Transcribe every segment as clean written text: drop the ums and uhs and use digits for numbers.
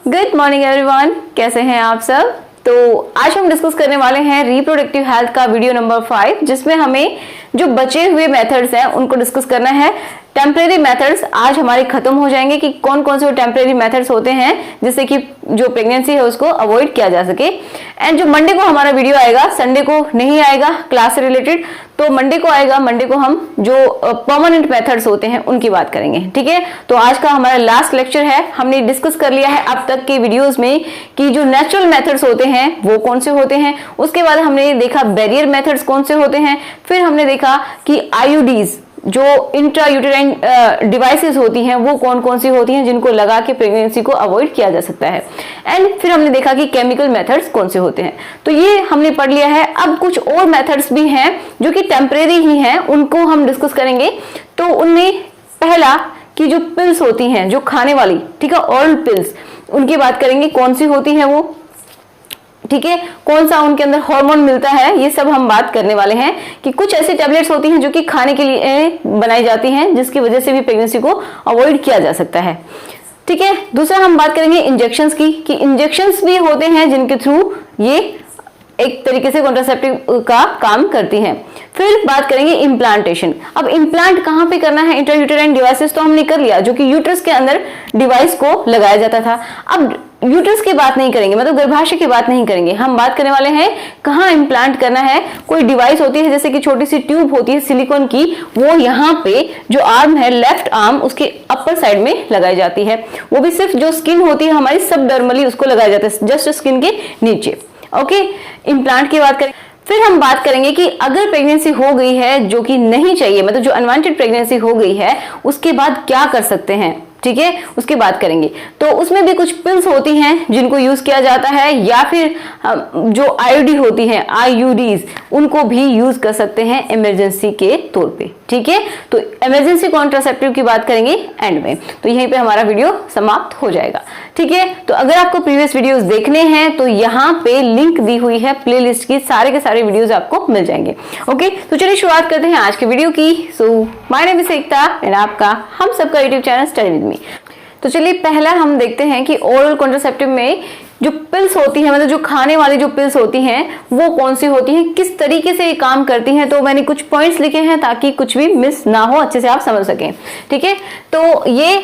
Good morning everyone, कैसे हैं आप सब। तो आज हम डिस्कस करने वाले हैं रिप्रोडक्टिव हेल्थ का वीडियो नंबर 5, जिसमें हमें जो बचे हुए मेथड्स हैं उनको डिस्कस करना है। टेम्परेरी मेथड्स आज हमारे खत्म हो जाएंगे कि कौन कौन से टेम्परेरी मेथड्स होते हैं जिससे कि जो प्रेगनेंसी है उसको अवॉइड किया जा सके। एंड जो मंडे को हमारा वीडियो आएगा, संडे को नहीं आएगा क्लास से रिलेटेड, तो मंडे को आएगा। मंडे को हम जो परमानेंट मेथड्स होते हैं उनकी बात करेंगे, ठीक है। तो आज का हमारा लास्ट लेक्चर है। हमने डिस्कस कर लिया है अब तक के वीडियोस में कि जो नेचुरल मेथड्स होते हैं वो कौन से होते हैं। उसके बाद हमने देखा बैरियर मेथड्स कौन से होते हैं। फिर हमने देखा कि आईयूडीज जो इंट्रायूटेराइन डिवाइसेस होती हैं वो कौन कौन सी होती हैं जिनको लगा के प्रेगनेंसी को अवॉइड किया जा सकता है। एंड फिर हमने देखा कि केमिकल मेथड्स कौन से होते हैं। तो ये हमने पढ़ लिया है। अब कुछ और मेथड्स भी हैं जो कि टेम्परेरी ही हैं, उनको हम डिस्कस करेंगे। तो उनमें पहला कि जो पिल्स होती हैं जो खाने वाली, ठीक है, ऑरल पिल्स, उनकी बात करेंगे कौन सी होती हैं वो, ठीक है, कौन सा उनके अंदर हार्मोन मिलता है, ये सब हम बात करने वाले हैं। कि कुछ ऐसी टैबलेट्स होती हैं जो कि खाने के लिए बनाई जाती हैं जिसकी वजह से भी प्रेगनेंसी को अवॉइड किया जा सकता है, ठीक है। दूसरा हम बात करेंगे इंजेक्शंस की, कि इंजेक्शंस भी होते हैं जिनके थ्रू ये एक तरीके से कॉन्ट्रासेप्टिव का काम करती हैं। फिर बात करेंगे इम्प्लांटेशन। अब इम्प्लांट कहाँ पे करना है, इंट्रायूटेराइन डिवाइसेस तो हमने कर लिया, जो कि यूट्रस के अंदर डिवाइस को लगाया जाता था। अब यूट्रस की बात नहीं करेंगे, मतलब गर्भाशय की बात नहीं करेंगे, हम बात करने वाले हैं कहाँ इम्प्लांट करना है। कोई डिवाइस होती है जैसे कि छोटी सी ट्यूब होती है सिलिकॉन की, वो यहाँ पे जो आर्म है, लेफ्ट आर्म, उसके अपर साइड में लगाई जाती है। वो भी सिर्फ जो स्किन होती है हमारी सबडर्मली उसको लगाया जाता है, जस्ट स्किन के नीचे। ओके, इम्प्लांट की बात करें। फिर हम बात करेंगे कि अगर प्रेगनेंसी हो गई है जो कि नहीं चाहिए, मतलब जो अनवांटेड प्रेगनेंसी हो गई है, उसके बाद क्या कर सकते हैं, ठीक है, उसकी बात करेंगे। तो उसमें भी कुछ पिल्स होती हैं जिनको यूज किया जाता है, या फिर जो आईयूडी होती हैं, आईयूडीज, उनको भी यूज कर सकते हैं इमरजेंसी के तौर पे, ठीक है। तो इमरजेंसी कॉन्ट्रासेप्टिव की बात करेंगे एंड में। तो यहीं पे हमारा वीडियो समाप्त हो जाएगा, ठीक है। तो अगर आपको प्रीवियस वीडियोस देखने हैं तो यहाँ पे लिंक दी हुई है प्लेलिस्ट की, सारे के सारे वीडियोस आपको मिल जाएंगे। ओके, तो चलिए शुरुआत करते हैं आज के वीडियो की। So my name is Ekta and आपका हम सबका YouTube channel study with me. तो चलिए पहला हम देखते हैं कि ओरल कॉन्ट्रासेप्टिव में जो पिल्स होती हैं, मतलब जो खाने वाली जो पिल्स होती हैं वो कौन सी होती हैं, किस तरीके से ये काम करती हैं। तो मैंने कुछ पॉइंट्स लिखे हैं ताकि कुछ भी मिस ना हो, अच्छे से आप समझ सकें, ठीक है। तो ये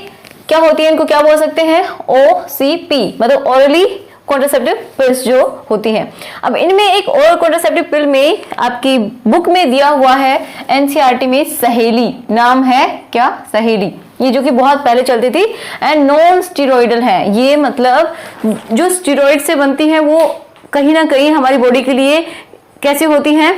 क्या होती है, इनको क्या बोल सकते हैं, OCP, मतलब ओरली कॉन्ट्रासेप्टिव पिल्स जो होती हैं। अब इनमें एक और कॉन्ट्रासेप्टिव पिल में आपकी बुक में दिया हुआ है NCERT में, सहेली नाम है, क्या, सहेली, ये जो कि बहुत पहले चलती थी। एंड नॉन स्टीरॉयडल है ये, मतलब जो स्टीरॉयड से बनती है वो कहीं ना कहीं हमारी बॉडी के लिए कैसी होती हैं,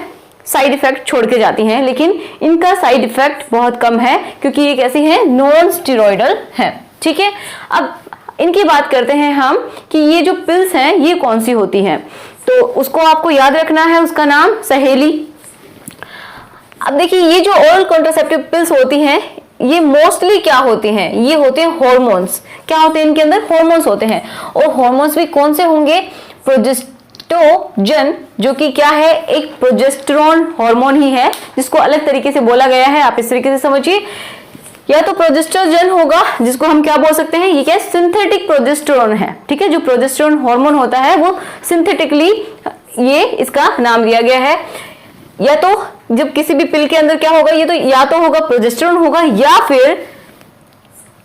साइड इफेक्ट छोड़ के जाती हैं, लेकिन इनका साइड इफेक्ट बहुत कम है क्योंकि ये कैसी है, नॉन स्टीरॉयडल है, ठीक है। अब इनकी बात करते हैं हम कि ये जो पिल्स हैं ये कौन सी होती हैं। तो उसको आपको याद रखना है, उसका नाम सहेली। अब देखिए ये जो ओरल कॉन्ट्रासेप्टिव पिल्स होती हैं ये मोस्टली क्या होती हैं, ये होते हैं हॉर्मोन्स। क्या होते हैं इनके अंदर, हॉर्मोन्स होते हैं। और हॉर्मोन्स भी कौन से होंगे, प्रोजेस्टेरोजन, जो कि क्या है, एक प्रोजेस्टेरोन हार्मोन ही है, जिसको अलग तरीके से बोला गया है, आप इस तरीके से समझिए। या तो प्रोजेस्टेरोजन होगा जिसको हम क्या बोल सकते हैं, ये क्या, सिंथेटिक प्रोजेस्टेरोन है, ठीक है। जो प्रोजेस्टेरोन हार्मोन होता है वो सिंथेटिकली ये इसका नाम दिया गया है। या तो जब किसी भी पिल के अंदर क्या होगा, ये तो या तो होगा प्रोजेस्टेरोन होगा, या फिर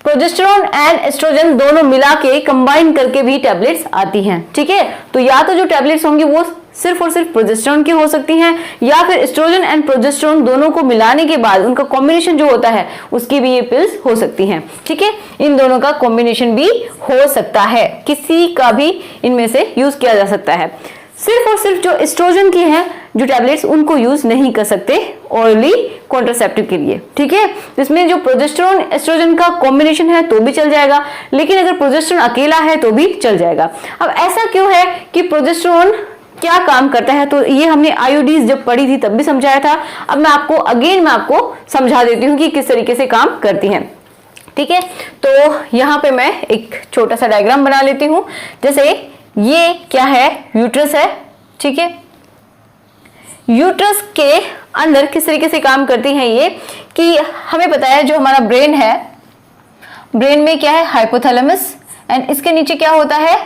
प्रोजेस्टेरोन एंड एस्ट्रोजन दोनों मिला के कंबाइन करके भी टैबलेट्स आती हैं, ठीक है। तो या तो जो टैबलेट्स होंगी वो सिर्फ और सिर्फ प्रोजेस्टेरोन की हो सकती हैं, या फिर एस्ट्रोजन एंड प्रोजेस्टेरोन दोनों को मिलाने के बाद उनका कॉम्बिनेशन जो होता है उसकी भी ये पिल्स हो सकती हैं, ठीक है। इन दोनों का कॉम्बिनेशन भी हो सकता है, किसी का भी इनमें से यूज किया जा सकता है। सिर्फ और सिर्फ जो एस्ट्रोजन की है जो टैबलेट्स उनको यूज नहीं कर सकते ओरली कॉन्ट्रासेप्टिव के लिए, ठीक है। इसमें जो प्रोजेस्टेरोन एस्ट्रोजन का कॉम्बिनेशन है तो भी चल जाएगा, लेकिन अगर प्रोजेस्टेरोन अकेला है तो भी चल जाएगा। अब ऐसा क्यों है कि प्रोजेस्टेरोन क्या काम करता है, तो ये हमने आईयूडीज जब पढ़ी थी तब भी समझाया था। अब मैं आपको समझा देती हूँ कि किस तरीके से काम करती हैं, ठीक है। तो यहाँ पे मैं एक छोटा सा डायग्राम बना लेती हूँ। जैसे ये क्या है, यूट्रस है, ठीक है। यूट्रस के अंदर किस तरीके से काम करती हैं ये, कि हमें पता है जो हमारा ब्रेन है, ब्रेन में क्या है, हाइपोथैलेमस एंड इसके नीचे क्या होता है,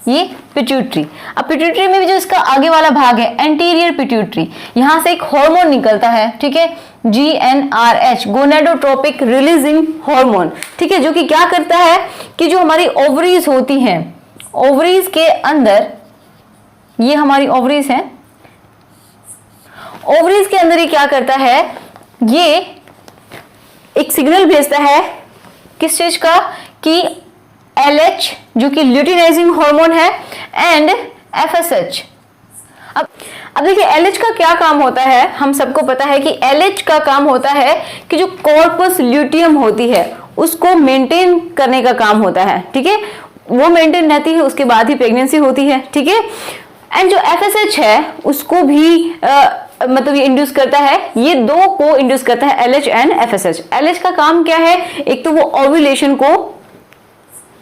ये पिट्यूटरी। अब पिट्यूटरी में भी जो इसका आगे वाला भाग है एंटीरियर पिट्यूटरी, यहां से एक हार्मोन निकलता है, ठीक है, GnRH, गोनेडोट्रोपिक रिलीजिंग हार्मोन, ठीक है, जो कि क्या करता है कि जो हमारी ओवरीज होती हैं, ओवरीज के अंदर, ये हमारी ओवरीज हैं, ओवरीज के अंदर ये क्या करता है, ये एक सिग्नल भेजता है किस चीज का, कि LH जो कि ल्यूटिनाइजिंग हार्मोन है एंड FSH। अब देखिए LH का क्या काम होता है, हम सबको पता है कि LH का काम होता है कि जो कॉर्पस ल्यूटियम होती है उसको मेंटेन करने का काम होता है, ठीक है, वो मेंटेन रहती है, उसके बाद ही प्रेगनेंसी होती है, ठीक है। एंड जो FSH है उसको भी मतलब ये इंड्यूस करता है, ये दो को इंड्यूस करता है, LH एंड FSH। LH का काम क्या है, एक तो वो ओव्यूलेशन को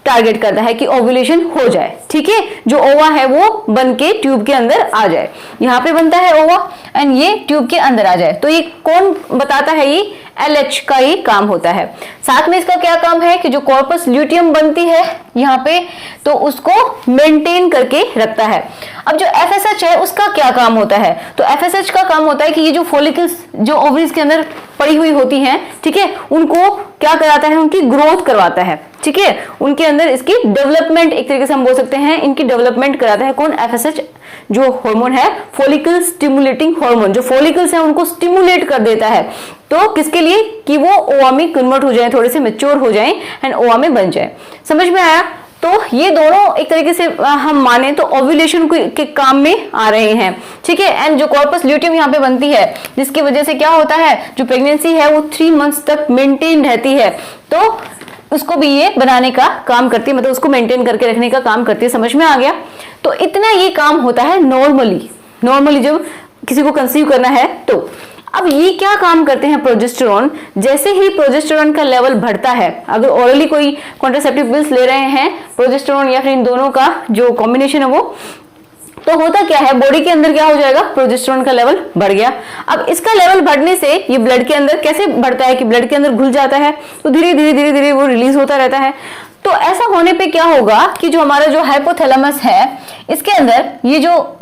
टारगेट करता है कि ओव्यूलेशन हो जाए, ठीक है, जो ओवा है वो बन के ट्यूब के अंदर आ जाए, यहाँ पे बनता है ओवा एंड ये ट्यूब के अंदर आ जाए। तो ये कौन बताता है, ये LH का ही काम होता है। साथ में इसका क्या काम है कि जो कॉर्पस ल्यूटियम बनती है यहाँ पे, तो उसको मेंटेन करके रखता है। अब जो FSH है उसका क्या काम होता है, तो FSH का काम होता है कि ये जो फॉलिकल्स जो ओवरीज के अंदर पड़ी हुई होती हैं, ठीक है, उनको क्या कराता है, उनकी ग्रोथ करवाता है, ठीक है, उनके अंदर इसकी डेवलपमेंट, एक तरीके से हम बोल सकते हैं इनकी डेवलपमेंट कराता है। कौन, FSH जो हार्मोन है, फॉलिकल स्टिमुलेटिंग हार्मोन, जो फॉलिकल्स हैं उनको स्टिमुलेट कर देता है। तो किसके लिए, कि वो ओवा में कन्वर्ट हो जाए, थोड़े से मैच्योर हो जाएं एंड ओवा में बन जाए। समझ में आया। तो ये दोनों एक तरीके से हम माने तो ओव्यूलेशन के काम में आ रहे हैं, ठीक है। एंड जो कॉर्पस ल्यूटियम यहाँ पे बनती है, जिसकी वजह से क्या होता है, जो प्रेगनेंसी है वो 3 मंथ्स तक मेंटेन रहती है, तो उसको भी ये बनाने का काम करती है, मतलब उसको मेंटेन करके रखने का काम करती है। समझ में आ गया। तो इतना ये काम होता है नॉर्मली जब किसी को कंसीव करना है। तो अब ये क्या काम करते हैं, प्रोजेस्टेरॉन, जैसे ही प्रोजेस्टेरॉन का लेवल बढ़ता है, अगर ओरली कोई कॉन्ट्रासेप्टिव पिल्स ले रहे हैं, प्रोजेस्टेरॉन या फिर इन दोनों का जो कॉम्बिनेशन है वो, तो होता क्या है, बॉडी के अंदर क्या हो जाएगा, प्रोजेस्टेरॉन का लेवल बढ़ गया। अब इसका लेवल बढ़ने से ये ब्लड के अंदर कैसे बढ़ता है कि ब्लड के अंदर घुल जाता है, तो धीरे धीरे वो रिलीज होता रहता है। तो ऐसा होने पे क्या होगा कि जो हमारा जो हाइपोथैलेमस है, इसके अंदर ये जो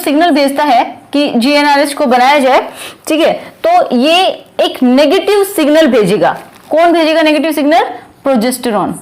सिग्नल भेजता है कि GnRH को बनाया जाए, ठीक है, तो ये एक नेगेटिव सिग्नल भेजेगा। कौन भेजेगा नेगेटिव सिग्नल, प्रोजेस्टेरॉन।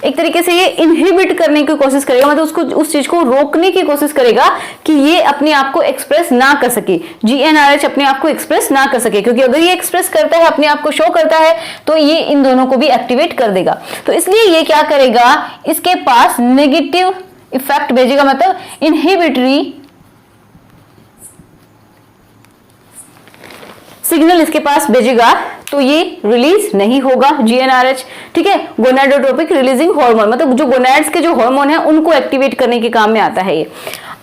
एक तरीके से ये इनहिबिट करने की कोशिश करेगा, मतलब उसको, उस चीज को रोकने की कोशिश करेगा कि ये अपने आप को एक्सप्रेस ना कर सके, GnRH अपने आप को एक्सप्रेस ना कर सके, क्योंकि अगर ये एक्सप्रेस करता है, अपने आप को शो करता है, तो ये इन दोनों को भी एक्टिवेट कर देगा। तो इसलिए ये क्या करेगा, इसके पास नेगेटिव इफेक्ट भेजेगा, मतलब इनहिबिटरी सिग्नल इसके पास भेजेगा, तो ये रिलीज नहीं होगा GnRH, ठीक है, गोनाडोट्रोपिक रिलीजिंग हार्मोन, मतलब जो गोनाड्स के जो हार्मोन है उनको एक्टिवेट करने के काम में आता है ये।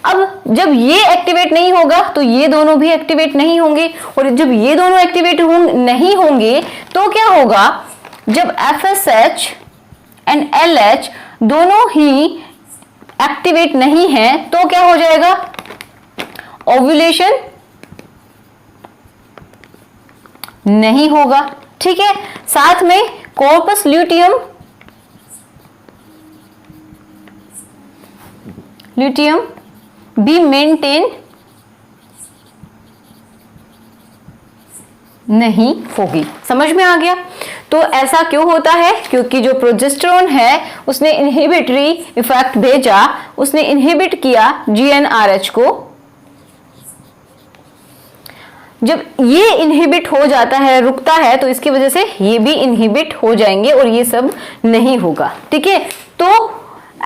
अब जब ये एक्टिवेट नहीं होगा तो ये दोनों भी एक्टिवेट नहीं होंगे, और जब ये दोनों एक्टिवेट नहीं होंगे तो क्या होगा, जब FSH एंड LH दोनों ही एक्टिवेट नहीं है तो क्या हो जाएगा, ओव्यूलेशन नहीं होगा, ठीक है। साथ में कॉर्पस ल्यूटियम भी मेंटेन नहीं होगी। समझ में आ गया। तो ऐसा क्यों होता है, क्योंकि जो प्रोजेस्टेरॉन है उसने इनहिबिटरी इफेक्ट भेजा, उसने इनहिबिट किया GnRH को। जब ये इनहिबिट हो जाता है, रुकता है, तो इसकी वजह से ये भी इनहिबिट हो जाएंगे और ये सब नहीं होगा, ठीक है। तो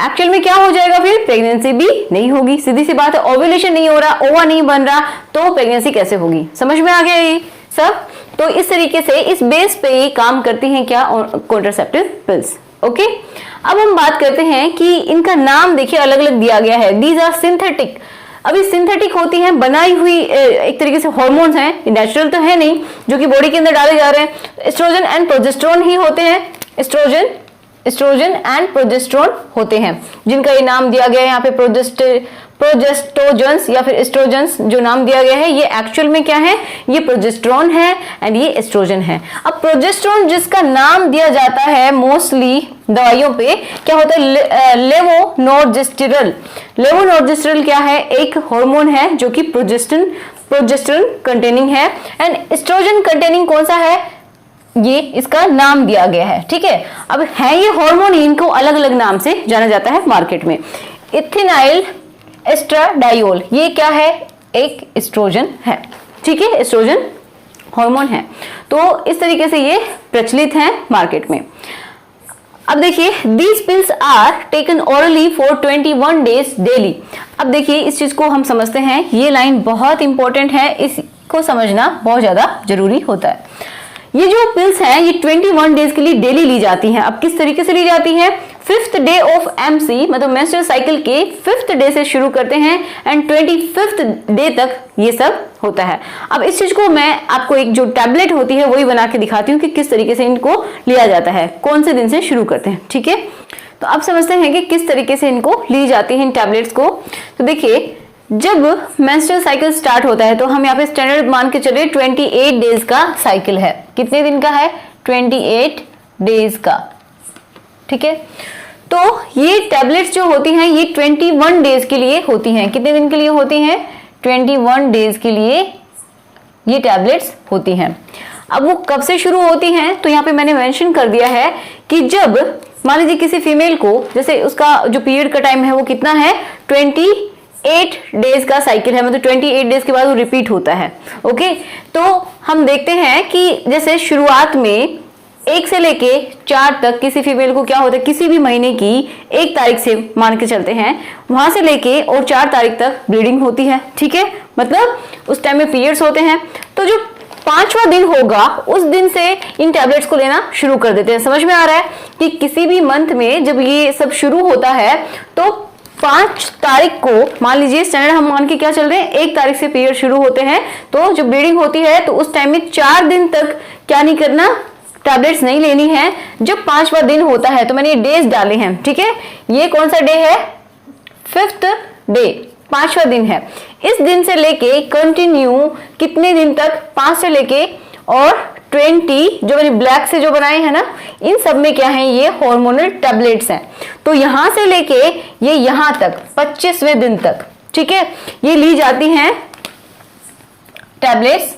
एक्चुअल में क्या हो जाएगा, फिर प्रेगनेंसी भी नहीं होगी। सीधी सी बात है, ओव्यूलेशन नहीं हो रहा, ओवा नहीं बन रहा, तो प्रेगनेंसी कैसे होगी। समझ में आ गया ये सब। तो इस तरीके से इस बेस पे ये काम करती हैं क्या, कॉन्ट्रासेप्टिव पिल्स। ओके, अब हम बात करते हैं कि इनका नाम देखिए अलग अलग दिया गया है। These are synthetic. अभी सिंथेटिक होती हैं, बनाई हुई एक तरीके से हार्मोन्स हैं, नेचुरल तो है नहीं, जो कि बॉडी के अंदर डाले जा रहे हैं। एस्ट्रोजन एंड प्रोजेस्टेरॉन ही होते हैं, एस्ट्रोजन एंड प्रोजेस्टेरॉन होते हैं, जिनका ये नाम दिया गया है यहाँ पे प्रोजेस्टोजेंस या फिर एस्ट्रोजेंस जो नाम दिया गया है, ये एक्चुअल में क्या है, ये प्रोजेस्टेरोन है एंड ये एस्ट्रोजन है। अब प्रोजेस्टेरोन जिसका नाम दिया जाता है मोस्टली दवाइयों पे, क्या होता है, लेवोनोर्जेस्टेरल। लेवोनोर्जेस्टेरल क्या है, एक हार्मोन है जो कि प्रोजेस्टेरोन कंटेनिंग है एंड एस्ट्रोजन कंटेनिंग कौन सा है, ये इसका नाम दिया गया है। ठीक है, अब है ये हार्मोन, इनको अलग अलग नाम से जाना जाता है मार्केट में। इथेनाइल एस्ट्राडायोल, ये क्या है, एक एस्ट्रोजन है। ठीक है, एस्ट्रोजन हार्मोन है। तो इस तरीके से ये प्रचलित है मार्केट में। अब देखिए, these pills are taken orally for 21 days daily. अब देखिए, इस चीज को हम समझते हैं, ये लाइन बहुत इंपॉर्टेंट है, इसको समझना बहुत ज्यादा जरूरी होता है। ये जो पिल्स हैं ये 21 डेज के लिए डेली ली जाती हैं। अब किस तरीके से ली जाती है, 5th डे ऑफ एमसी मतलब मेंस्ट्रुअल साइकिल के 5th डे से शुरू करते हैं एंड 25th डे तक ये सब होता है। अब इस चीज को मैं आपको एक जो टैबलेट होती है वही बना के दिखाती हूँ कि किस तरीके से इनको लिया जाता है, कौन से दिन से शुरू करते हैं। ठीक है, तो अब समझते हैं कि किस तरीके से इनको ली जाती है इन टैबलेट्स को। तो देखिए, जब मेंस्ट्रुअल साइकिल स्टार्ट होता है तो हम यहाँ पे स्टैंडर्ड मान के चले 28 डेज का साइकिल है। कितने दिन का है, 28 डेज का। ठीक है, तो ये टैबलेट्स जो होती हैं ये 21 डेज के लिए होती हैं। कितने दिन के लिए होती हैं, 21 डेज के लिए ये टैबलेट्स होती हैं। अब वो कब से शुरू होती हैं, तो यहाँ पे मैंने मेंशन कर दिया है कि जब मान लीजिए किसी फीमेल को, जैसे उसका जो पीरियड का टाइम है वो कितना है, 28 डेज का साइकिल है, मतलब 28 डेज के बाद वो रिपीट होता है। ओके, तो हम देखते हैं कि जैसे शुरुआत में 1 से लेके 4 तक किसी फीमेल को क्या होता है, किसी भी महीने की 1 तारीख से मान के चलते हैं, वहां से लेके और 4 तारीख तक ब्लीडिंग होती है। ठीक है, मतलब उस टाइम में पीरियड्स होते हैं। तो जो 5वां दिन होगा उस दिन से इन टैबलेट्स को लेना शुरू कर देते हैं। समझ में आ रहा है कि किसी भी मंथ में जब ये सब शुरू होता है तो 5 तारीख को, मान लीजिए स्टैंडर्ड हम मान के क्या चल रहे हैं, 1 तारीख से पीरियड शुरू होते हैं, तो जब ब्लीडिंग होती है तो उस टाइम में 4 दिन तक क्या नहीं करना, टैबलेट्स नहीं लेनी है। जब 5वां दिन होता है, तो मैंने ये डेज डाले हैं। ठीक है, ये कौन सा डे है, 5th डे, 5वां दिन है। इस दिन से लेके कंटिन्यू कितने दिन तक, 5 से लेके और 20 जो मैंने ब्लैक से जो बनाए हैं ना, इन सब में क्या है, ये हार्मोनल टैबलेट्स हैं। तो यहां से लेके ये यहां तक 25वें दिन तक, ठीक है, ये ली जाती हैं टैबलेट्स।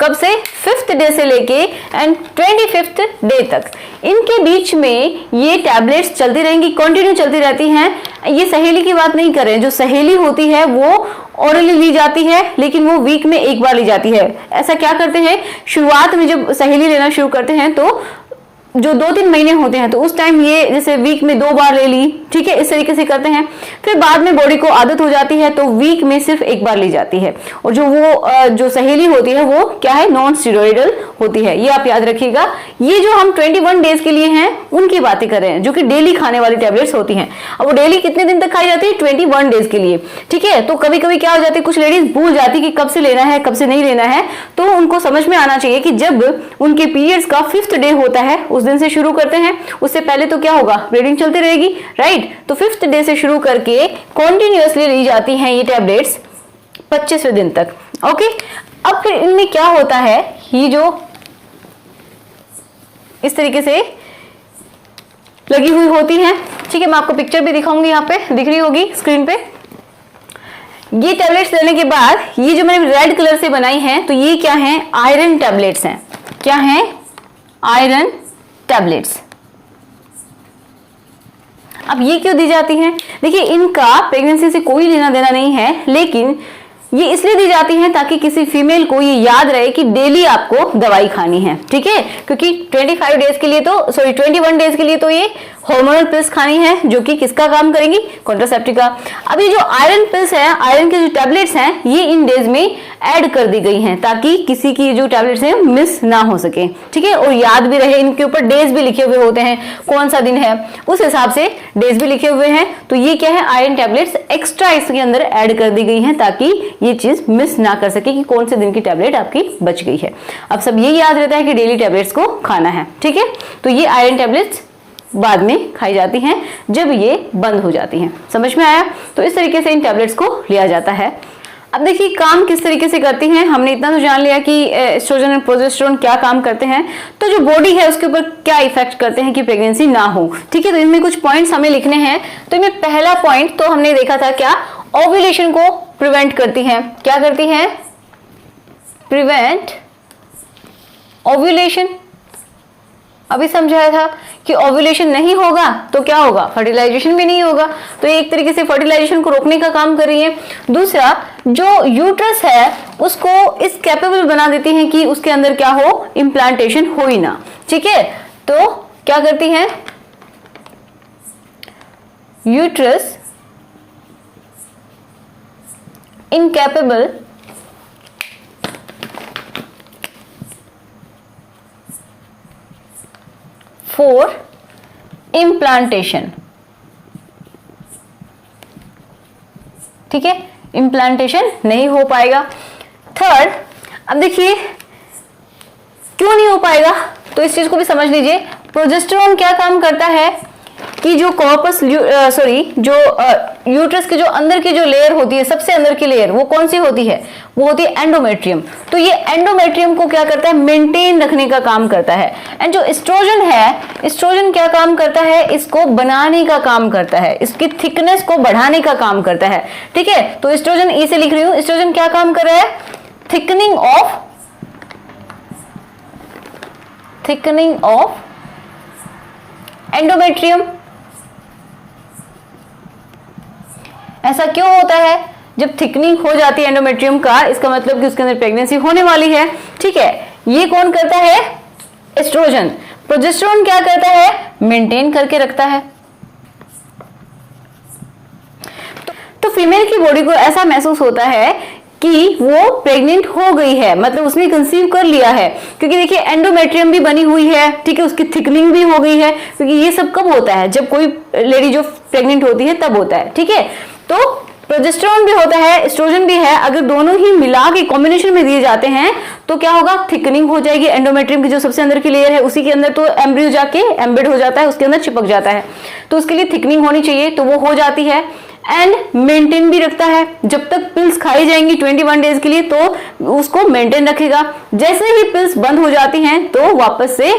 कब से, 5th डे से लेके एंड 25th डे तक। इनके बीच में ये टैबलेट्स चलती रहेंगी, कंटिन्यू चलती रहती हैं। ये सहेली की बात नहीं कर रहे हैं, जो सहेली होती है वो ओरली ली जाती है, लेकिन वो वीक में 1 बार ली जाती है। ऐसा क्या करते हैं, शुरुआत में जब सहेली लेना शुरू करते हैं तो जो 2-3 महीने होते हैं तो उस टाइम ये जैसे वीक में 2 बार ले ली, ठीक है, इस तरीके से करते हैं। फिर बाद में बॉडी को आदत हो जाती है तो वीक में सिर्फ 1 बार ली जाती है। और जो सहेली होती है वो क्या है, नॉन स्टेरॉइडल होती है। ये आप याद रखिएगा। ये जो हम 21 डेज के लिए हैं उनकी बातें कर रहे हैं, जो कि डेली खाने वाली टैबलेट्स होती हैं। अब वो डेली कितने दिन तक खाई जाती है, 21 डेज के लिए। ठीक है, तो कभी कभी क्या हो जाती है, कुछ लेडीज भूल जाती कि कब से लेना है कब से नहीं लेना है। तो उनको समझ में आना चाहिए कि जब उनके पीरियड्स का 5th डे होता है उस दिन से शुरू करते हैं। उससे पहले तो क्या होगा, ब्लीडिंग चलती रहेगी, राइट। तो 5th डे से शुरू करके कॉन्टिन्यूअसली ली जाती हैं ये टैबलेट्स 25वें दिन तक। ओके, अब फिर इनमें क्या होता है, ये जो इस तरीके से लगी हुई होती है, ठीक है, मैं आपको पिक्चर भी दिखाऊंगी, यहाँ पे दिख रही होगी स्क्रीन पे। ये टैबलेट्स लेने के बाद ये जो मैंने रेड कलर से बनाई है, तो ये क्या है, आयरन टैबलेट्स हैं। क्या है, आयरन टैबलेट्स। अब ये क्यों दी जाती हैं, देखिए इनका प्रेगनेंसी से कोई लेना देना नहीं है, लेकिन ये इसलिए दी जाती है ताकि किसी फीमेल को ये याद रहे कि डेली आपको दवाई खानी है। ठीक है, क्योंकि 25 डेज के लिए तो 21 डेज के लिए तो ये हार्मोनल पिल्स खानी है, जो कि किसका काम करेंगी, कॉन्ट्रासेप्टिव का। अब ये जो आयरन पिल्स है, आयरन के जो टैबलेट्स हैं, ये इन डेज में ऐड कर दी गई हैं ताकि किसी की जो टैबलेट्स हैं मिस ना हो सके। ठीक है, और याद भी रहे। इनके ऊपर डेज भी लिखे हुए होते हैं, कौन सा दिन है उस हिसाब से डेज भी लिखे हुए हैं। तो ये क्या है, आयरन टैबलेट्स एक्स्ट्रा इसके अंदर ऐड कर दी गई हैं ताकि ये चीज मिस ना कर सके कि कौन से दिन की टैबलेट आपकी बच गई है। अब सब ये याद रहता है कि डेली टैबलेट्स को खाना है। ठीक है, तो ये आयरन टैबलेट्स बाद में खाई जाती हैं जब ये बंद हो जाती हैं। समझ में आया? तो इस तरीके से इन टैबलेट्स को लिया जाता है। अब देखिए काम किस तरीके से करती हैं। हमने इतना तो जान लिया कि एस्ट्रोजन और प्रोजेस्टेरोन क्या काम करते हैं, तो जो बॉडी है उसके ऊपर क्या इफेक्ट करते हैं कि प्रेगनेंसी ना हो। ठीक है, तो इनमें कुछ पॉइंट्स हमें लिखने हैं। तो इनमें पहला पॉइंट तो हमने देखा था क्या, ओव्यूलेशन को प्रिवेंट करती हैं। क्या करती हैं? Prevent ovulation. अभी समझाया था कि ओव्यूलेशन नहीं होगा तो क्या होगा, फर्टिलाइजेशन भी नहीं होगा। तो ये एक तरीके से फर्टिलाइजेशन को रोकने का काम कर रही है। दूसरा, जो यूट्रस है उसको इस कैपेबल बना देती हैं कि उसके अंदर क्या हो, इम्प्लांटेशन हो ही ना। ठीक है, तो क्या करती हैं, यूट्रस इनकैपेबल फॉर इम्प्लांटेशन। ठीक है, इम्प्लांटेशन नहीं हो पाएगा। थर्ड, अब देखिए क्यों नहीं हो पाएगा, तो इस चीज को भी समझ लीजिए। प्रोजेस्टेरोन क्या काम करता है कि जो कॉर्पस जो यूट्रस के जो अंदर की जो लेयर होती है, सबसे अंदर की लेयर, वो कौन सी होती है, वो होती है एंडोमेट्रियम। तो ये एंडोमेट्रियम को क्या करता है, मेंटेन रखने का काम करता है। एंड जो एस्ट्रोजन है, एस्ट्रोजन क्या काम करता है, इसको बनाने का काम करता है, इसकी थिकनेस को बढ़ाने का काम करता है। ठीक है, तो एस्ट्रोजन ई से लिख रही हूं, एस्ट्रोजन क्या काम कर रहा है, थिकनिंग ऑफ एंडोमेट्रियम। ऐसा क्यों होता है, जब थिकनिंग हो जाती है एंडोमेट्रियम का, इसका मतलब कि उसके अंदर प्रेगनेंसी होने वाली है। ठीक है, ये कौन करता है, एस्ट्रोजन। प्रोजेस्टेरोन क्या करता है, मेंटेन करके रखता है। तो फीमेल की बॉडी को ऐसा महसूस होता है कि वो प्रेग्नेंट हो गई है, मतलब उसने कंसीव कर लिया है, क्योंकि देखिए एंडोमेट्रियम भी बनी हुई है। ठीक है, उसकी थिकनिंग भी हो गई है, क्योंकि ये सब कब होता है, जब कोई लेडी जो प्रेग्नेंट होती है तब होता है। ठीक है, तो प्रोजेस्टेरोन भी होता है, एस्ट्रोजन भी है, अगर दोनों ही मिला के कॉम्बिनेशन में दिए जाते हैं तो क्या होगा, थिकनिंग हो जाएगी। एंडोमेट्रियम की जो सबसे अंदर की लेयर है उसी के अंदर तो एम्ब्रियो जाके एम्बेड हो जाता है, उसके अंदर चिपक जाता है, तो उसके लिए थिकनिंग होनी चाहिए, तो वो हो जाती है। एंड मेंटेन भी रखता है, जब तक पिल्स खाई जाएंगी 21 डेज के लिए तो उसको मेंटेन रखेगा। जैसे ही पिल्स बंद हो जाती हैं तो वापस से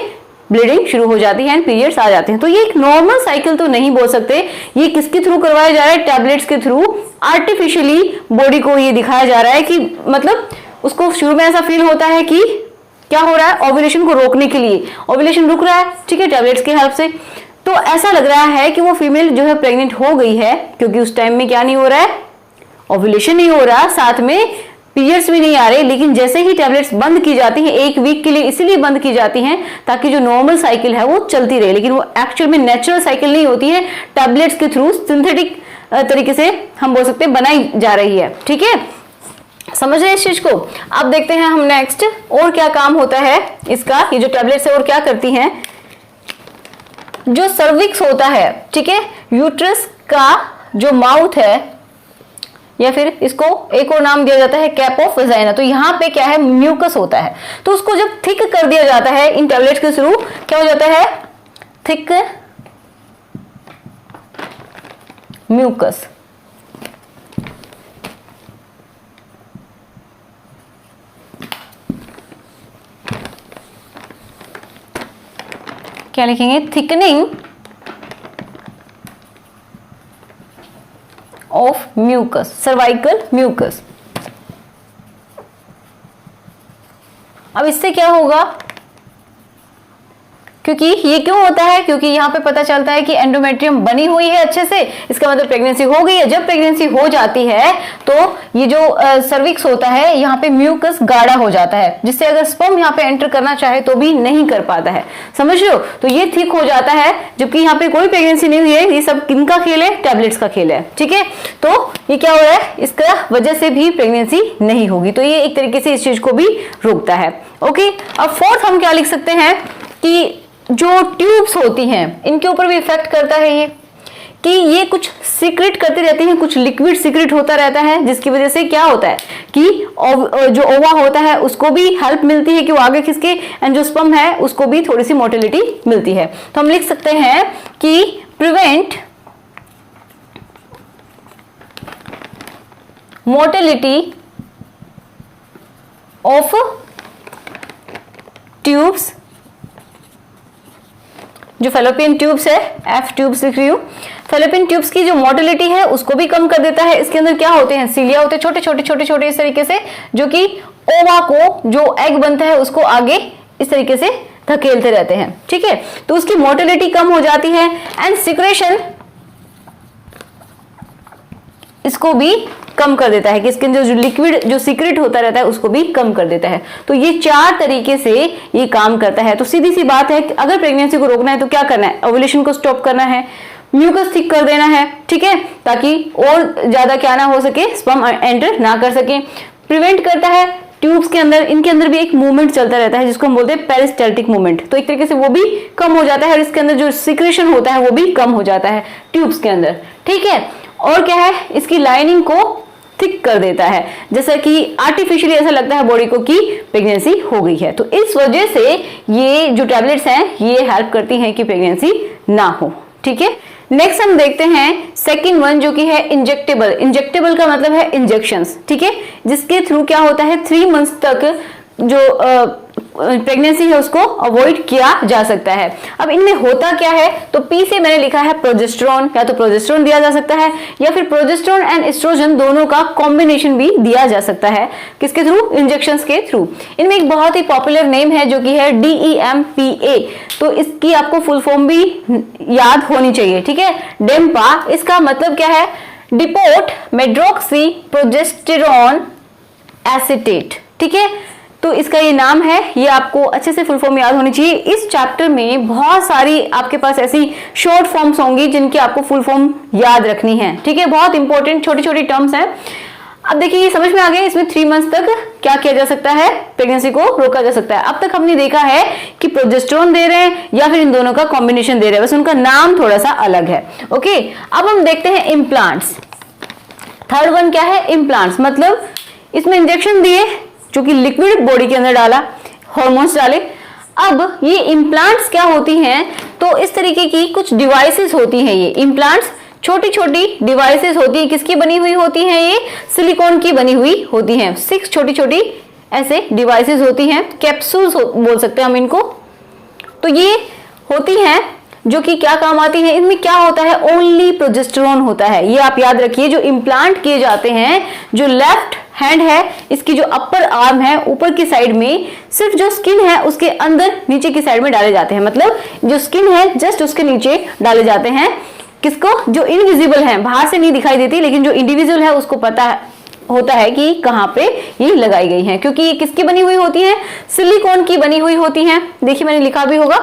ब्लीडिंग शुरू हो जाती है एंड पीरियड्स आ जाते हैं। तो ये एक नॉर्मल साइकिल तो नहीं बोल सकते, ये किसके थ्रू करवाया जा रहा है, टैबलेट्स के थ्रू। आर्टिफिशियली बॉडी को ये दिखाया जा रहा है कि मतलब उसको शुरू में ऐसा फील होता है कि क्या हो रहा है, ओव्यूलेशन को रोकने के लिए ओव्यूलेशन रुक रहा है। ठीक है, टैबलेट्स की हेल्प से तो ऐसा लग रहा है कि वो फीमेल जो है प्रेग्नेंट हो गई है, क्योंकि उस टाइम में क्या नहीं हो रहा है, ओव्यूलेशन नहीं हो रहा, साथ में पीरियड्स भी नहीं आ रहे। लेकिन जैसे ही टैबलेट्स बंद की जाती हैं, 1 वीक के लिए इसलिए बंद की जाती हैं ताकि जो नॉर्मल साइकिल है वो चलती रहे, लेकिन वो एक्चुअल में नेचुरल साइकिल नहीं होती है, टैबलेट्स के थ्रू सिंथेटिक तरीके से हम बोल सकते हैं बनाई जा रही है। ठीक है, समझ रहे इस चीज को। अब देखते हैं हम नेक्स्ट और क्या काम होता है इसका, ये जो टैबलेट्स है और क्या करती हैं। जो सर्विक्स होता है, ठीक है, यूट्रस का जो माउथ है, या फिर इसको एक और नाम दिया जाता है कैप ऑफ वजाइना, तो यहाँ पे क्या है, म्यूकस होता है। तो उसको जब थिक कर दिया जाता है इन टैबलेट्स के थ्रू, क्या हो जाता है, थिक म्यूकस। क्या लिखेंगे, thickening of mucus, cervical mucus. अब इससे क्या होगा, क्योंकि ये क्यों होता है, क्योंकि यहाँ पे पता चलता है कि एंडोमेट्रियम बनी हुई है अच्छे से, इसका मतलब प्रेगनेंसी हो गई है। जब प्रेगनेंसी हो जाती है तो ये जो सर्विक्स होता है, यहाँ पे म्यूकस गाढ़ा हो जाता है, जिससे अगर स्पर्म यहाँ पे एंटर करना चाहे तो भी नहीं कर पाता है। समझ रहे हो, तो ये थिक हो जाता है, जबकि यहाँ पे कोई प्रेगनेंसी नहीं हुई है, ये सब किनका खेल है, टैबलेट्स का खेल है। ठीक है, तो ये क्या हो रहा है, इसका वजह से भी प्रेगनेंसी नहीं होगी, तो ये एक तरीके से इस चीज को भी रोकता है। ओके, अब फोर्थ हम क्या लिख सकते हैं कि जो ट्यूब्स होती हैं इनके ऊपर भी इफेक्ट करता है ये, कि ये कुछ सीक्रेट करते रहते हैं, कुछ लिक्विड सीक्रेट होता रहता है, जिसकी वजह से क्या होता है कि जो ओवा होता है उसको भी हेल्प मिलती है कि वो आगे खिसके, एंड जो स्पर्म है उसको भी थोड़ी सी मोटिलिटी मिलती है। तो हम लिख सकते हैं कि प्रिवेंट मोटिलिटी ऑफ ट्यूब्स, जो फेलोपियन ट्यूब्स है, एफ ट्यूब्स लिख रही हूं, फेलोपियन ट्यूब्स की जो मोटिलिटी है उसको भी कम कर देता है। इसके अंदर क्या होते हैं, सीलिया होते हैं, छोटे छोटे छोटे छोटे इस तरीके से, जो कि ओवा को, जो एग बनता है उसको आगे इस तरीके से धकेलते रहते हैं। ठीक है, तो उसकी मोटिलिटी कम हो जाती है, एंड सिक्रेशन इसको भी कम कर देता है कि इसके अंदर जो लिक्विड जो सीक्रेट होता रहता है उसको भी कम कर देता है। तो ये 4 तरीके से ये काम करता है। तो सीधी सी बात है कि अगर प्रेगनेंसी को रोकना है तो क्या करना है, ओव्यूलेशन को स्टॉप करना है, म्यूकस थिक कर देना है, ठीक है, ताकि और ज्यादा क्या ना हो सके, स्पर्म एंटर ना कर सके। प्रिवेंट करता है ट्यूब्स के अंदर, इनके अंदर भी एक मूवमेंट चलता रहता है जिसको हम बोलते हैं पेरिस्टाल्टिक मूवमेंट, तो एक तरीके से वो भी कम हो जाता है और इसके अंदर जो सिक्रेशन होता है वो भी कम हो जाता है ट्यूब्स के अंदर। ठीक है, और क्या है, इसकी लाइनिंग को थिक कर देता है, जैसा कि आर्टिफिशियली ऐसा लगता है बॉडी को कि प्रेगनेंसी हो गई है। तो इस वजह से ये जो टैबलेट्स हैं ये हेल्प करती हैं कि प्रेगनेंसी ना हो। ठीक है, नेक्स्ट हम देखते हैं सेकंड वन, जो कि है इंजेक्टेबल। इंजेक्टेबल का मतलब है इंजेक्शंस, ठीक है, जिसके थ्रू क्या होता है 3 मंथ्स तक जो प्रेगनेंसी है उसको अवॉइड किया जा सकता है। अब इनमें होता क्या है, तो पी से मैंने लिखा है प्रोजेस्टेरोन, या तो प्रोजेस्टेरोन दिया जा सकता है या फिर प्रोजेस्टेरोन एंड एस्ट्रोजन दोनों का कॉम्बिनेशन भी दिया जा सकता है। किसके थ्रू, इंजेक्शंस के थ्रू। इनमें एक बहुत ही पॉपुलर नेम है जो कि है DEMPA, तो इसकी आपको फुल फॉर्म भी याद होनी चाहिए। ठीक है, डेम्पा, इसका मतलब क्या है, डिपोट मेड्रोक्सी प्रोजेस्टेरोन एसिटेट। ठीक है, तो इसका ये नाम है, ये आपको अच्छे से फुल फॉर्म याद होनी चाहिए। इस चैप्टर में बहुत सारी आपके पास ऐसी शॉर्ट फॉर्म्स होंगी जिनकी आपको फुल फॉर्म याद रखनी है। ठीक है, बहुत इंपॉर्टेंट छोटी छोटी टर्म्स हैं। अब देखिए ये समझ में आ गया, इसमें 3 मंथ्स तक क्या किया जा सकता है, प्रेगनेंसी को रोका जा सकता है। अब तक हमने देखा है कि प्रोजेस्टेरोन दे रहे हैं या फिर इन दोनों का कॉम्बिनेशन दे रहे हैं, बस उनका नाम थोड़ा सा अलग है। ओके, अब हम देखते हैं इम्प्लांट्स। थर्ड वन क्या है, इम्प्लांट्स, मतलब इसमें इंजेक्शन दिए जो कि लिक्विड बॉडी के अंदर डाला, हॉर्मोन्स डाले। अब ये इम्प्लांट्स क्या होती हैं, तो इस तरीके की कुछ डिवाइसेस होती हैं। ये इम्प्लांट्स छोटी छोटी डिवाइसेस होती हैं, किसकी बनी हुई होती हैं, ये सिलिकॉन की बनी हुई होती हैं। 6 छोटी छोटी ऐसे डिवाइसेस होती हैं, कैप्सूल्स बोल सकते हैं हम इनको। तो ये होती हैं जो कि क्या काम आती है, इनमें क्या होता है, ओनली प्रोजेस्टेरोन होता है। ये आप याद रखिए, जो इम्प्लांट किए जाते हैं, जो लेफ्ट हैंड है, इसकी जो अपर आर्म है ऊपर की साइड में, सिर्फ जो स्किन है उसके अंदर नीचे की साइड में डाले जाते हैं, मतलब जो स्किन है जस्ट उसके नीचे डाले जाते हैं। किसको, जो इनविजिबल है, बाहर से नहीं दिखाई देती, लेकिन जो इंडिविजुअल है उसको पता होता है कि कहां पे ये लगाई गई है, क्योंकि ये किसकी बनी हुई होती है, सिलिकॉन की बनी हुई होती हैं। देखिए मैंने लिखा भी होगा,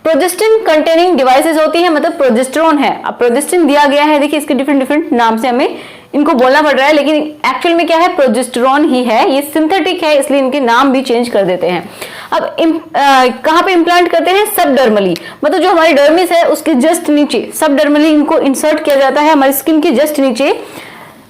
प्रोजेस्टिन कंटेनिंग डिवाइसेस होती है, मतलब प्रोजेस्टेरोन है। अब प्रोजेस्टिन दिया गया है, देखिए इसके डिफरेंट डिफरेंट नाम से हमें इनको बोलना पड़ रहा है, लेकिन एक्चुअल में क्या है, प्रोजेस्टेरोन ही है। ये सिंथेटिक है इसलिए इनके नाम भी चेंज कर देते हैं। अब कहां पे इंप्लांट करते हैं, सबडर्मली, मतलब जो हमारी डर्मिस है उसके जस्ट नीचे सबडर्मली इनको इंसर्ट किया जाता है, हमारी स्किन के जस्ट नीचे।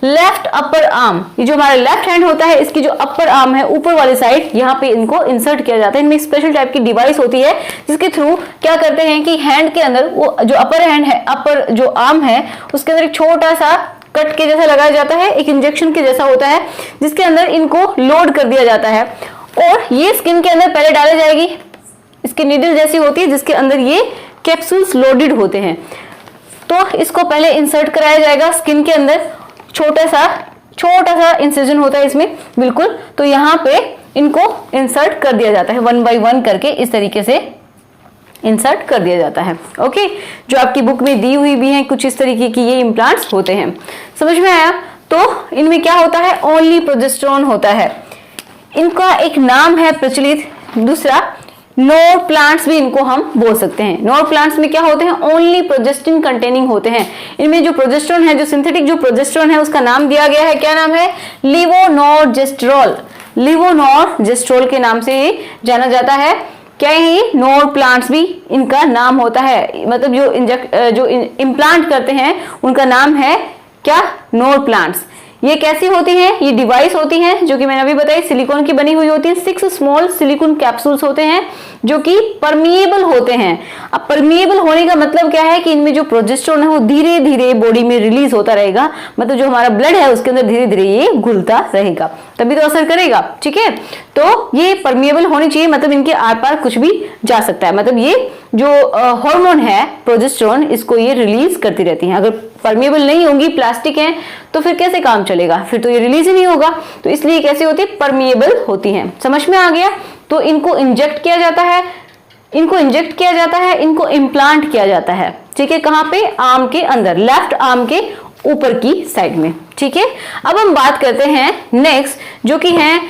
लेफ्ट अपर आर्म, ये जो हमारा लेफ्ट हैंड होता है इसकी जो अपर आर्म है ऊपर वाली साइड, यहाँ पे इनको इंसर्ट किया जाता है। इनमें स्पेशल टाइप की डिवाइस होती है जिसके थ्रू क्या करते हैं कि हैंड के अंदर, वो जो अपर हैंड है, अपर जो आर्म है उसके अंदर एक छोटा सा कट के जैसा लगाया जाता है, एक इंजेक्शन के जैसा होता है, जिसके अंदर इनको लोड कर दिया जाता है और ये स्किन के अंदर पहले डाली जाएगी। इसकी नीडल जैसी होती है जिसके अंदर ये कैप्सूल्स लोडेड होते हैं, तो इसको पहले इंसर्ट कराया जाएगा स्किन के अंदर। छोटा सा इंसिजन होता है इसमें, बिल्कुल, तो यहाँ पे इनको इंसर्ट कर दिया जाता है, 1 बाय 1 करके इस तरीके से इंसर्ट कर दिया जाता है। ओके, जो आपकी बुक में दी हुई भी है कुछ इस तरीके की ये इम्प्लांट्स होते हैं। समझ में आया? तो इनमें क्या होता है, ओनली प्रोजेस्टेरोन होता है। इनका एक नाम है प्रचलित, दूसरा नोर प्लांट्स भी इनको हम बोल सकते हैं। नोर प्लांट्स में क्या होते हैं, ओनली प्रोजेस्टिन कंटेनिंग होते हैं। इनमें जो प्रोजेस्टेरोन है, जो सिंथेटिक जो प्रोजेस्टेरोन है उसका नाम दिया गया है, क्या नाम है, लिवोनोर्जेस्ट्रोल। लिवोनोर्जेस्ट्रोल के नाम से जाना जाता है। क्या है ये? नोड प्लांट्स भी इनका नाम होता है, मतलब जो इम्प्लांट करते हैं उनका नाम है क्या? Node plants. ये कैसी होती हैं? ये डिवाइस होती हैं जो कि मैंने अभी बताई सिलिकॉन की बनी हुई होती है। 6 स्मॉल सिलिकॉन कैप्सूल्स होते हैं जो कि परमिएबल होते हैं। अब परमिएबल होने का मतलब क्या है कि इनमें जो प्रोजेस्टेरोन है वो धीरे धीरे बॉडी में रिलीज होता रहेगा, मतलब जो हमारा ब्लड है उसके अंदर धीरे धीरे ये घुलता रहेगा, तभी तो असर करेगा। ठीक है, तो ये परमिएबल होनी चाहिए, मतलब इनके आर पार कुछ भी जा सकता है, मतलब ये जो हार्मोन है प्रोजेस्टेरोन इसको ये रिलीज करती रहती है। अगर परमिएबल नहीं होंगी, प्लास्टिक है, तो फिर कैसे काम चलेगा? फिर तो ये रिलीज ही नहीं होगा। तो इसलिए कैसे होती है? परमिएबल होती हैं। समझ में आ गया? तो इनको इंजेक्ट किया जाता है, इनको इम्प्लांट किया जाता है। ठीक है, कहां पे? आर्म के अंदर, लेफ्ट आर्म के ऊपर की साइड में। ठीक है, अब हम बात करते हैं नेक्स्ट, जो कि है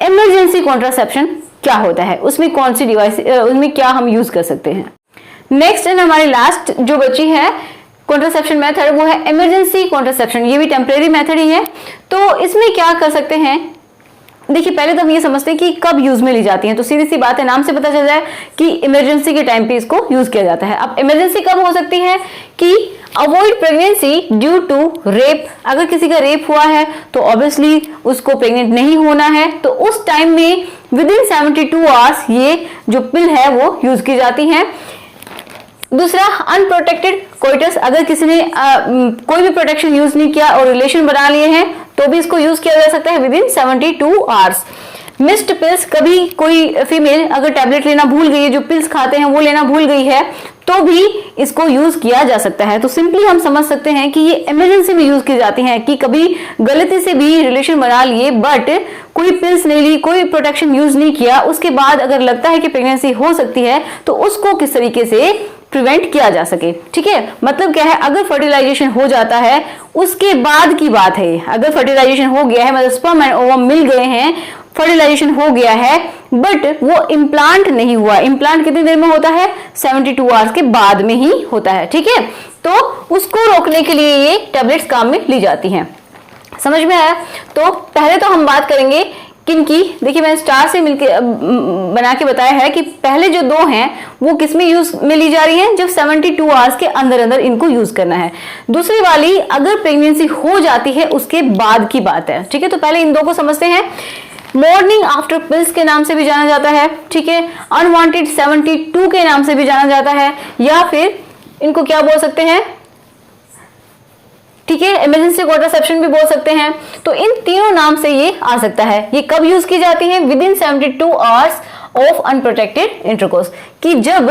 इमरजेंसी कॉन्ट्रासेप्शन क्या होता है, उसमें कौन सी डिवाइस, उसमें क्या हम यूज कर सकते हैं। नेक्स्ट एंड हमारी लास्ट जो बची है कॉन्ट्रासेप्शन मेथड, वो है इमरजेंसी कॉन्ट्रासेप्शन। ये भी टेम्परेरी मेथड ही है। तो इसमें क्या कर सकते हैं? देखिए, पहले तो हम ये समझते हैं कि कब यूज में ली जाती है, तो सीधी सी बात है, नाम से पता चल जाए कि इमरजेंसी के टाइम पे इसको यूज किया जाता है। अब इमरजेंसी कब हो सकती है? कि avoid pregnancy due to rape. अगर किसी का रेप हुआ है तो ऑब्वियसली उसको प्रेग्नेंट नहीं होना है, तो उस टाइम में विद इन 72 आवर्स ये जो पिल है वो यूज की जाती है। दूसरा, अनप्रोटेक्टेड कोइटस, अगर किसी ने कोई भी प्रोटेक्शन यूज नहीं किया और रिलेशन बना लिए हैं तो भी इसको यूज किया जा सकता है with in 72 hours. Missed pills, कभी कोई फीमेल अगर टैबलेट लेना भूल गई है, जो पिल्स खाते हैं वो लेना भूल गई है, तो भी इसको यूज किया जा सकता है। तो सिंपली हम समझ सकते हैं कि ये इमरजेंसी में यूज की जाती हैं, कि कभी गलती से भी रिलेशन बना लिए बट कोई पिल्स नहीं ली, कोई प्रोटेक्शन यूज नहीं किया, उसके बाद अगर लगता है कि प्रेगनेंसी हो सकती है तो उसको किस तरीके से प्रिवेंट किया जा सके। ठीक है, मतलब क्या है? अगर फर्टिलाइजेशन हो जाता है उसके बाद की बात है। अगर फर्टिलाइजेशन हो गया है, मतलब स्पर्म एंड ओवम मिल गए हैं, फर्टिलाइजेशन हो गया है, बट वो इम्प्लांट नहीं हुआ। इम्प्लांट कितनी देर में होता है? 72 आवर्स के बाद में ही होता है। ठीक है, तो उसको रोकने के लिए ये टैबलेट्स काम में ली जाती हैं। समझ में आया? तो पहले तो हम बात करेंगे किनकी। देखिए, मैंने स्टार से मिलके बना के बताया है कि पहले जो दो हैं वो किसमें यूज में ली जा रही हैं? जब 72 आवर्स के अंदर अंदर इनको यूज करना है। दूसरी वाली अगर प्रेगनेंसी हो जाती है उसके बाद की बात है। ठीक है, तो पहले इन दो को समझते हैं। मॉर्निंग आफ्टर पिल्स के नाम से भी जाना जाता है। ठीक है, अनवांटेड 72 के नाम से भी जाना जाता है, या फिर इनको क्या बोल सकते हैं? ठीक है, इमरजेंसी कॉन्ट्रासेप्शन भी बोल सकते हैं। तो इन तीनों नाम से ये आ सकता है। ये कब यूज की जाती है? With in 72 hours of unprotected intercourse, कि जब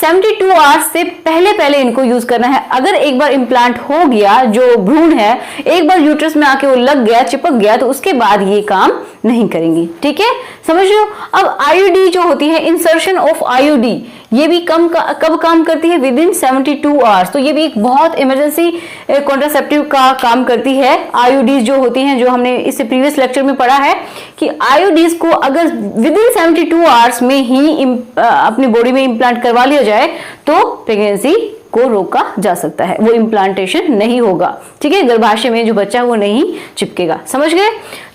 72 आवर्स से पहले पहले इनको यूज करना है। अगर एक बार इम्प्लांट हो गया, जो भ्रूण है एक बार यूट्रस में आके वो लग गया, चिपक गया, तो उसके बाद ये काम नहीं करेंगी। ठीक है, समझ लो। अब आईयूडी जो होती है, इंसर्शन ऑफ आईयूडी, ये भी कब काम करती है? With in 72 hours. तो ये भी एक बहुत इमरजेंसी कॉन्ट्रासेप्टिव का काम करती है। आईयूडीज जो होती हैं, जो हमने इससे प्रीवियस लेक्चर में पढ़ा है कि आईयूडीज को अगर विद इन 72 आवर्स में ही अपनी बॉडी में इम्प्लांट करवा लिया जाए तो प्रेगनेंसी को रोका जा सकता है, वो इम्प्लांटेशन नहीं होगा। ठीक है, गर्भाशय में जो बच्चा है वो नहीं चिपकेगा। समझ गए?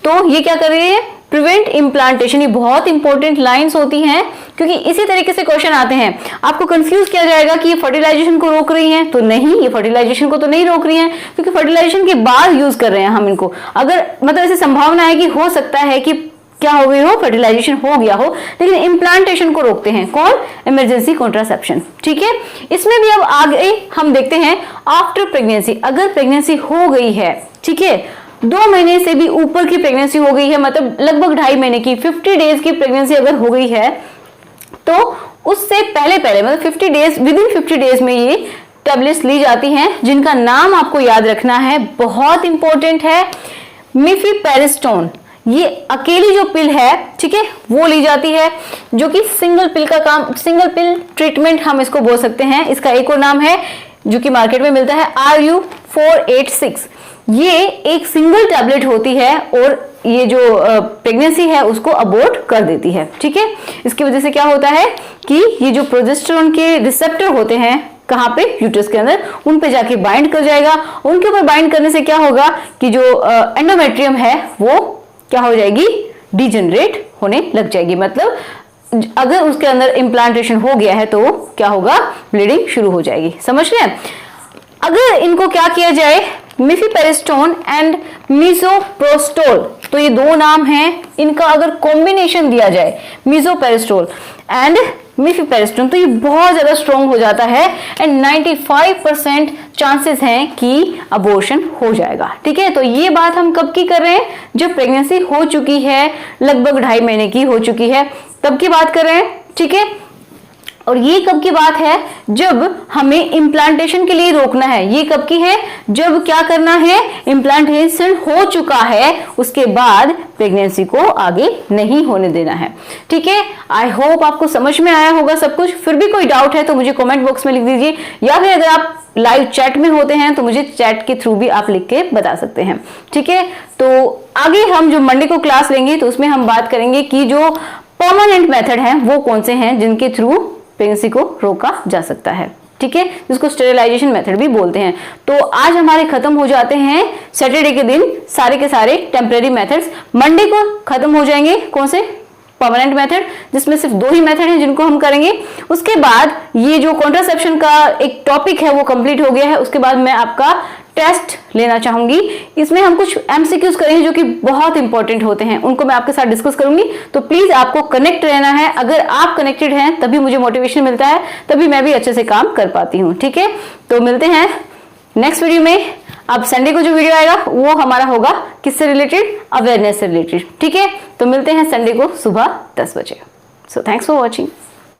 तो ये क्या कर रही है? Prevent implantation. ये बहुत इंपॉर्टेंट लाइंस होती हैं, क्योंकि इसी तरीके से क्वेश्चन आते हैं। आपको कंफ्यूज किया जाएगा कि ये फर्टिलाइजेशन को रोक रही हैं, तो नहीं, ये फर्टिलाइजेशन को तो नहीं रोक रही हैं, क्योंकि फर्टिलाइजेशन के बाद यूज कर रहे हैं हम इनको। अगर मतलब ऐसी संभावना है कि हो सकता है कि क्या हो गई हो, फर्टिलाइजेशन हो गया हो, लेकिन इम्प्लांटेशन को रोकते हैं कौन? Emergency contraception. ठीक है, इसमें भी अब आगे हम देखते हैं आफ्टर प्रेगनेंसी। अगर प्रेगनेंसी हो गई है, ठीक है, 2 महीने से भी ऊपर की प्रेगनेंसी हो गई है, मतलब लगभग 2.5 महीने की, 50 डेज की प्रेगनेंसी अगर हो गई है, तो उससे पहले पहले मतलब 50 डेज, विद इन 50 डेज में ये टैबलेट्स ली जाती हैं, जिनका नाम आपको याद रखना है, बहुत इंपॉर्टेंट है, मिफेप्रिस्टोन। ये अकेली जो पिल है, ठीक है, वो ली जाती है, जो कि सिंगल पिल का काम, सिंगल पिल ट्रीटमेंट हम इसको बोल सकते हैं। इसका एक और नाम है जो कि मार्केट में मिलता है, RU486। ये एक सिंगल टैबलेट होती है और ये जो प्रेगनेंसी है उसको अबॉर्ट कर देती है। ठीक है, इसकी वजह से क्या होता है कि ये जो प्रोजेस्टेरोन के रिसेप्टर होते हैं, कहां पे? यूट्रस के अंदर, उन पे जाके बाइंड कर जाएगा। उनके ऊपर बाइंड करने से क्या होगा कि जो एंडोमेट्रियम है वो क्या हो जाएगी? डिजेनरेट होने लग जाएगी, मतलब अगर उसके अंदर इम्प्लांटेशन हो गया है तो क्या होगा, ब्लीडिंग शुरू हो जाएगी। समझ रहे हैं? अगर इनको क्या किया जाए, मिफेप्रिस्टोन एंड मिसोप्रोस्टोल, तो ये दो नाम हैं, इनका अगर कॉम्बिनेशन दिया जाए मिसोप्रिस्टोल एंड मिफेप्रिस्टोन, तो ये बहुत ज्यादा स्ट्रॉन्ग हो जाता है एंड 95% चांसेस हैं कि अबॉर्शन हो जाएगा। ठीक है, तो ये बात हम कब की कर रहे हैं, जब प्रेगनेंसी हो चुकी है, लगभग 2.5 महीने की हो चुकी है, तब की बात कर रहे हैं। ठीक है, और ये कब की बात है, जब हमें इम्प्लांटेशन के लिए रोकना है। ये कब की है, जब क्या करना है, इम्प्लांटेशन हो चुका है, उसके बाद प्रेगनेंसी को आगे नहीं होने देना है। ठीक है, आई होप आपको समझ में आया होगा सब कुछ। फिर भी कोई डाउट है तो मुझे कमेंट बॉक्स में लिख दीजिए, या फिर अगर आप लाइव चैट में होते हैं तो मुझे चैट के थ्रू भी आप लिख के बता सकते हैं। ठीक है, तो आगे हम जो मंडे को क्लास लेंगे तो उसमें हम बात करेंगे कि जो परमानेंट मेथड है वो कौन से हैं जिनके थ्रू प्रेगनेंसी को रोका जा सकता है। ठीक है, जिसको स्टेरिलाइजेशन मेथड भी बोलते हैं। तो आज हमारे खत्म हो जाते हैं सैटरडे के दिन सारे के सारे टेम्परेरी मेथड्स। मंडे को खत्म हो जाएंगे कौन से, परमानेंट मेथड, जिसमें सिर्फ 2 ही मेथड हैं जिनको हम करेंगे। उसके बाद ये जो कॉन्ट्रासेप्शन का एक टॉपिक है वो कंप्लीट हो गया है। उसके बाद मैं आपका टेस्ट लेना चाहूंगी, इसमें हम कुछ एमसीक्यूज करेंगे जो कि बहुत इंपॉर्टेंट होते हैं, उनको मैं आपके साथ डिस्कस करूंगी। तो प्लीज आपको कनेक्ट रहना है, अगर आप कनेक्टेड हैं तभी मुझे मोटिवेशन मिलता है, तभी मैं भी अच्छे से काम कर पाती हूँ। ठीक है, तो मिलते हैं नेक्स्ट वीडियो में। अब संडे को जो वीडियो आएगा वो हमारा होगा किससे रिलेटेड, अवेयरनेस से रिलेटेड। ठीक है, तो मिलते हैं संडे को सुबह 10 बजे। So thanks for watching.